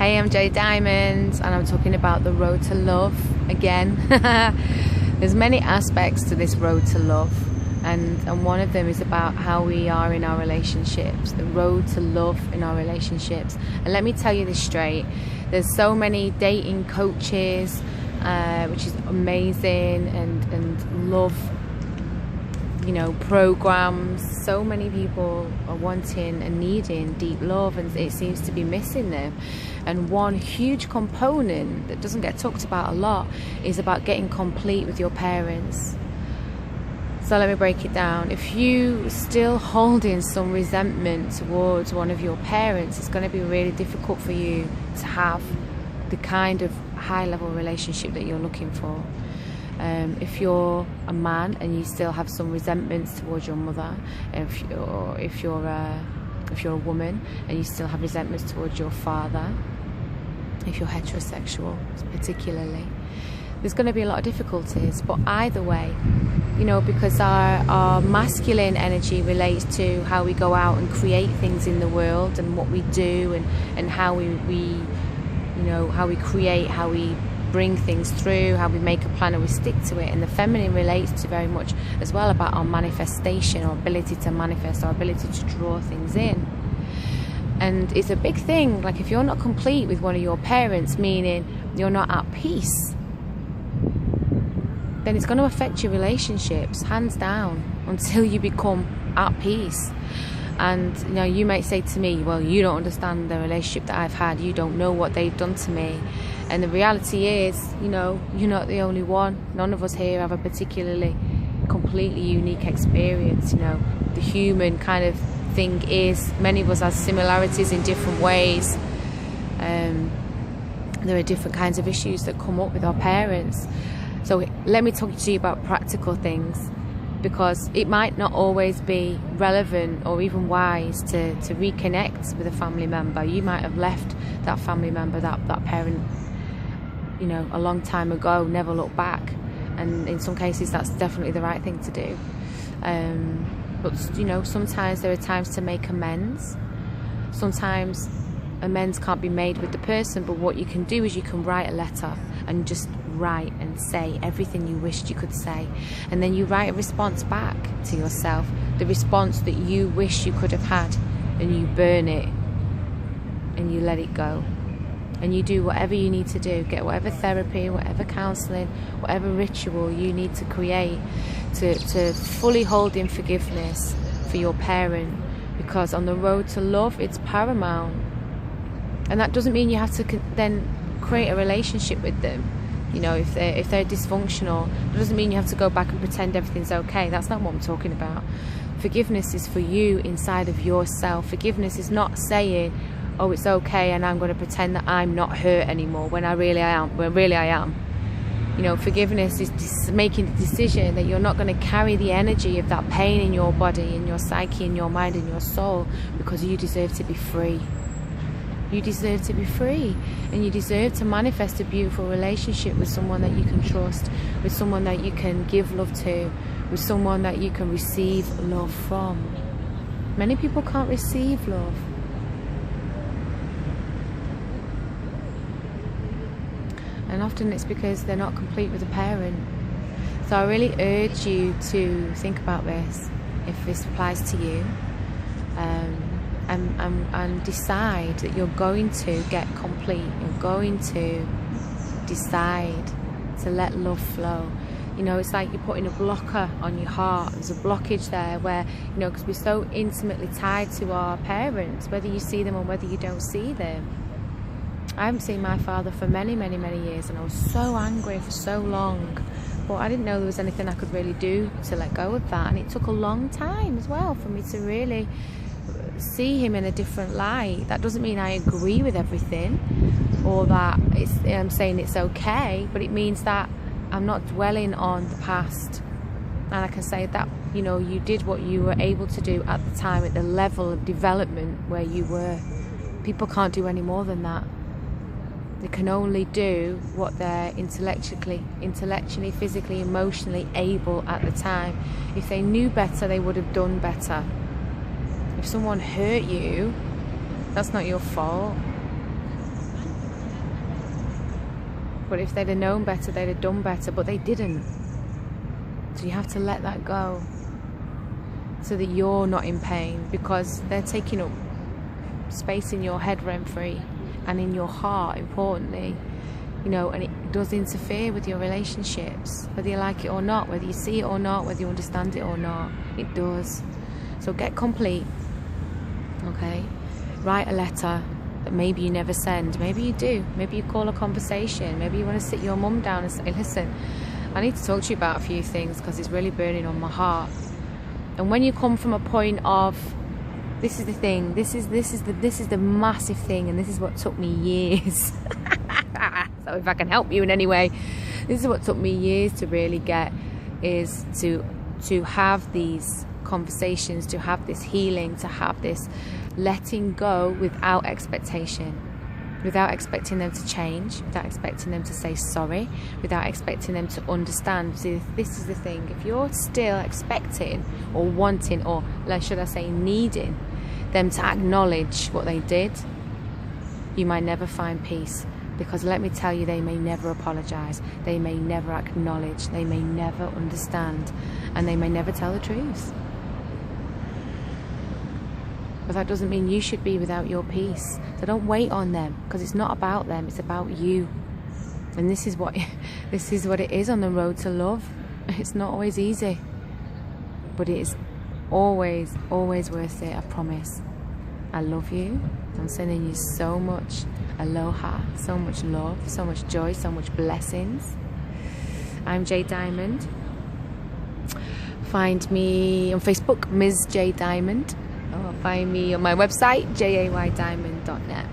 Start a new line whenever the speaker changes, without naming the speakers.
Hey, I'm Jay Diamond, and I'm talking about the road to love again. There's many aspects to this road to love, and one of them is about how we are in our relationships, the road to love in our relationships. And let me tell you this straight, there's so many dating coaches, which is amazing, and love, programs. So many people are wanting and needing deep love, and it seems to be missing them. And one huge component that doesn't get talked about a lot is about getting complete with your parents. So let me break it down. If you still holding some resentment towards one of your parents, it's going to be really difficult for you to have the kind of high-level relationship that you're looking for. If you're a man and you still have some resentments towards your mother, if you're a woman and you still have resentments towards your father, if you're heterosexual particularly, there's going to be a lot of difficulties. But either way, because our masculine energy relates to how we go out and create things in the world and what we do, and how we how we create, how we bring things through, how we make a plan and we stick to it. And the feminine relates to very much as well about our manifestation, our ability to manifest, our ability to draw things in. And it's a big thing. Like, if you're not complete with one of your parents, meaning you're not at peace, then it's going to affect your relationships, hands down, until you become at peace. And you might say to me, well, you don't understand the relationship that I've had, you don't know what they've done to me. And the reality is, you're not the only one. None of us here have a particularly completely unique experience. The human kind of thing is, many of us have similarities in different ways. There are different kinds of issues that come up with our parents. So let me talk to you about practical things, because it might not always be relevant or even wise to reconnect with a family member. You might have left that family member, that parent, a long time ago, never looked back. And in some cases, that's definitely the right thing to do. But sometimes there are times to make amends. Sometimes amends can't be made with the person, but what you can do is you can write a letter and just write and say everything you wished you could say, and then you write a response back to yourself, the response that you wish you could have had, and you burn it and you let it go, and you do whatever you need to do, get whatever therapy, whatever counselling, whatever ritual you need to create to fully hold in forgiveness for your parent, because on the road to love, it's paramount. And that doesn't mean you have to then create a relationship with them. If they're dysfunctional, it doesn't mean you have to go back and pretend everything's okay. That's not what I'm talking about. Forgiveness is for you inside of yourself. Forgiveness is not saying, oh, it's okay, and I'm going to pretend that I'm not hurt anymore when really I am. Forgiveness is making the decision that you're not going to carry the energy of that pain in your body, in your psyche, in your mind, in your soul, because you deserve to be free. You deserve to be free, and you deserve to manifest a beautiful relationship with someone that you can trust, with someone that you can give love to, with someone that you can receive love from. Many people can't receive love. And often it's because they're not complete with a parent. So I really urge you to think about this, if this applies to you. And decide that you're going to get complete. You're going to decide to let love flow. It's like you're putting a blocker on your heart. There's a blockage there where, because we're so intimately tied to our parents, whether you see them or whether you don't see them. I haven't seen my father for many, many, many years, and I was so angry for so long. But I didn't know there was anything I could really do to let go of that. And it took a long time as well for me to really see him in a different light. That doesn't mean I agree with everything, or that I'm saying it's okay, but it means that I'm not dwelling on the past, and I can say that you did what you were able to do at the time, at the level of development where you were. People can't do any more than that. They can only do what they're intellectually, physically, emotionally able at the time. If they knew better, they would have done better. If someone hurt you, that's not your fault. But if they'd have known better, they'd have done better, but they didn't. So you have to let that go so that you're not in pain, because they're taking up space in your head rent-free and in your heart, importantly, you know, and it does interfere with your relationships, whether you like it or not, whether you see it or not, whether you understand it or not, it does. So get complete, okay? Write a letter that maybe you never send, maybe you do, maybe you call a conversation, maybe you want to sit your mum down and say, listen, I need to talk to you about a few things because it's really burning on my heart. And when you come from a point of, this is the thing, this is the massive thing, and this is what took me years. So if I can help you in any way, this is what took me years to really get, is to have these conversations, to have this healing, to have this letting go without expectation, without expecting them to change, without expecting them to say sorry, without expecting them to understand. See, this is the thing, if you're still expecting or wanting, or should I say needing them to acknowledge what they did, you might never find peace. Because let me tell you, they may never apologize, they may never acknowledge, they may never understand, and they may never tell the truth. But that doesn't mean you should be without your peace. So don't wait on them, because it's not about them, it's about you. And this is what it is on the road to love. It's not always easy, but it is always worth it, I promise. I love you. I'm sending you so much aloha, so much love, so much joy, so much blessings. I'm Jade Diamond. Find me on Facebook, Ms. J Diamond. Or find me on my website, jaydiamond.net.